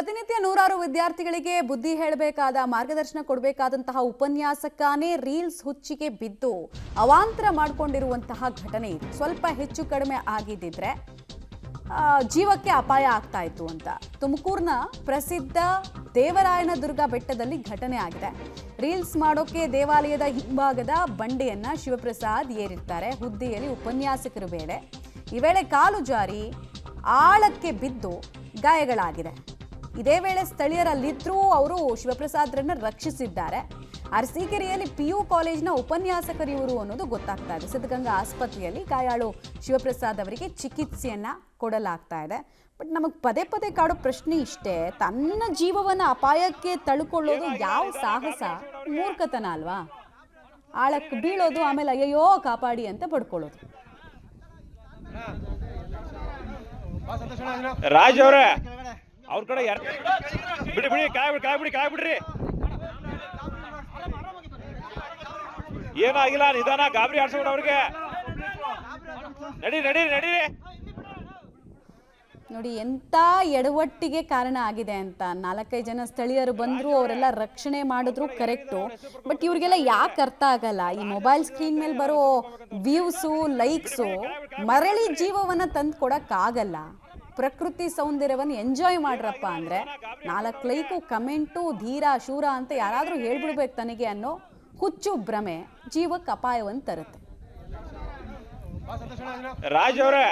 ಪ್ರತಿನಿತ್ಯ ನೂರಾರು ವಿದ್ಯಾರ್ಥಿಗಳಿಗೆ ಬುದ್ಧಿ ಹೇಳಬೇಕಾದ ಮಾರ್ಗದರ್ಶನ ಕೊಡಬೇಕಾದಂತಹ ಉಪನ್ಯಾಸಕನೇ ರೀಲ್ಸ್ ಹುಚ್ಚಿಗೆ ಬಿದ್ದು ಅವಾಂತರ ಮಾಡಿಕೊಂಡಿರುವಂತಹ ಘಟನೆ ಇದು. ಸ್ವಲ್ಪ ಹೆಚ್ಚು ಕಡಿಮೆ ಆಗಿದ್ದಿದ್ರೆ ಜೀವಕ್ಕೆ ಅಪಾಯ ಆಗ್ತಾ ಇತ್ತು ಅಂತ ತುಮಕೂರಿನ ಪ್ರಸಿದ್ಧ ದೇವರಾಯನದುರ್ಗ ಬೆಟ್ಟದಲ್ಲಿ ಘಟನೆ ಆಗಿದೆ. ರೀಲ್ಸ್ ಮಾಡೋಕೆ ದೇವಾಲಯದ ಹಿಂಭಾಗದ ಬಂಡೆಯನ್ನ ಶಿವಪ್ರಸಾದ್ ಏರಿರ್ತಾರೆ. ಹುದ್ದೆಯಲ್ಲಿ ಉಪನ್ಯಾಸಕರ ಈ ವೇಳೆ ಕಾಲು ಜಾರಿ ಆಳಕ್ಕೆ ಬಿದ್ದು ಗಾಯಗಳಾಗಿದೆ. ಇದೇ ವೇಳೆ ಸ್ಥಳೀಯರಲ್ಲಿದ್ದರೂ ಅವರು ಶಿವಪ್ರಸಾದ್ರನ್ನ ರಕ್ಷಿಸಿದ್ದಾರೆ. ಅರಸೀಕೆರೆಯಲ್ಲಿ PU ಕಾಲೇಜಿನ ಉಪನ್ಯಾಸಕರು ಇವರು ಅನ್ನೋದು ಗೊತ್ತಾಗ್ತಾ ಇದೆ. ಸಿದ್ಧಗಂಗಾ ಆಸ್ಪತ್ರೆಯಲ್ಲಿ ಗಾಯಾಳು ಶಿವಪ್ರಸಾದ್ ಅವರಿಗೆ ಚಿಕಿತ್ಸೆಯನ್ನ ಕೊಡಲಾಗ್ತಾ ಇದೆ. ಬಟ್ ನಮಗೆ ಪದೇ ಪದೇ ಕಾಡೋ ಪ್ರಶ್ನೆ ಇಷ್ಟೇ, ತನ್ನ ಜೀವವನ್ನ ಅಪಾಯಕ್ಕೆ ತಳ್ಕೊಳ್ಳೋದು ಯಾವ ಸಾಹಸ, ಮೂರ್ಖತನ ಅಲ್ವಾ? ಆಳಕ್ಕೆ ಬೀಳೋದು, ಆಮೇಲೆ ಅಯ್ಯೋ ಕಾಪಾಡಿ ಅಂತ ಪಡ್ಕೊಳ್ಳೋದು. ರಾಜ್ ಅವರೇ ಅವ್ರ ಕಡೆ ಬಿಡಿ ಬಿಡಿ ಕಾಯ್ ಬಿಡ್ರಿ, ಏನಾಗಿಲ್ಲ, ನಿಧಾನ, ಗಾಬರಿ ಆಡ್ಸ್ಬಿಡ ಅವ್ರಿಗೆ. ನಡಿ ನೋಡಿ ಎಂತ ಎಡವಟ್ಟಿಗೆ ಕಾರಣ ಆಗಿದೆ ಅಂತ. 4-5 ಜನ ಸ್ಥಳೀಯರು ಬಂದ್ರು, ಅವರೆಲ್ಲ ರಕ್ಷಣೆ ಮಾಡಿದ್ರು, ಕರೆಕ್ಟು. ಬಟ್ ಇವ್ರಿಗೆಲ್ಲ ಯಾಕೆ ಅರ್ಥ ಆಗಲ್ಲ, ಈ ಮೊಬೈಲ್ ಸ್ಕ್ರೀನ್ ಮೇಲೆ ಬರೋ ವ್ಯೂಸು, ಲೈಕ್ಸು ಮರಳಿ ಜೀವವನ್ನ ತಂದು ಕೊಡಕ್ಕಾಗಲ್ಲ. ಪ್ರಕೃತಿ ಸೌಂದರ್ಯವನ್ನು ಎಂಜಾಯ್ ಮಾಡ್ರಪ್ಪ ಅಂದ್ರೆ 4 ಲೈಕು, ಕಮೆಂಟು, ಧೀರ ಶೂರ ಅಂತ ಯಾರಾದ್ರೂ ಹೇಳ್ಬಿಡ್ಬೇಕು ತನಗೆ ಅನ್ನೋ ಹುಚ್ಚು ಭ್ರಮೆ ಜೀವಕ್ಕೆ ಅಪಾಯವನ್ನು ತರುತ್ತೆ. ರಾಜ್ ಅವರೇ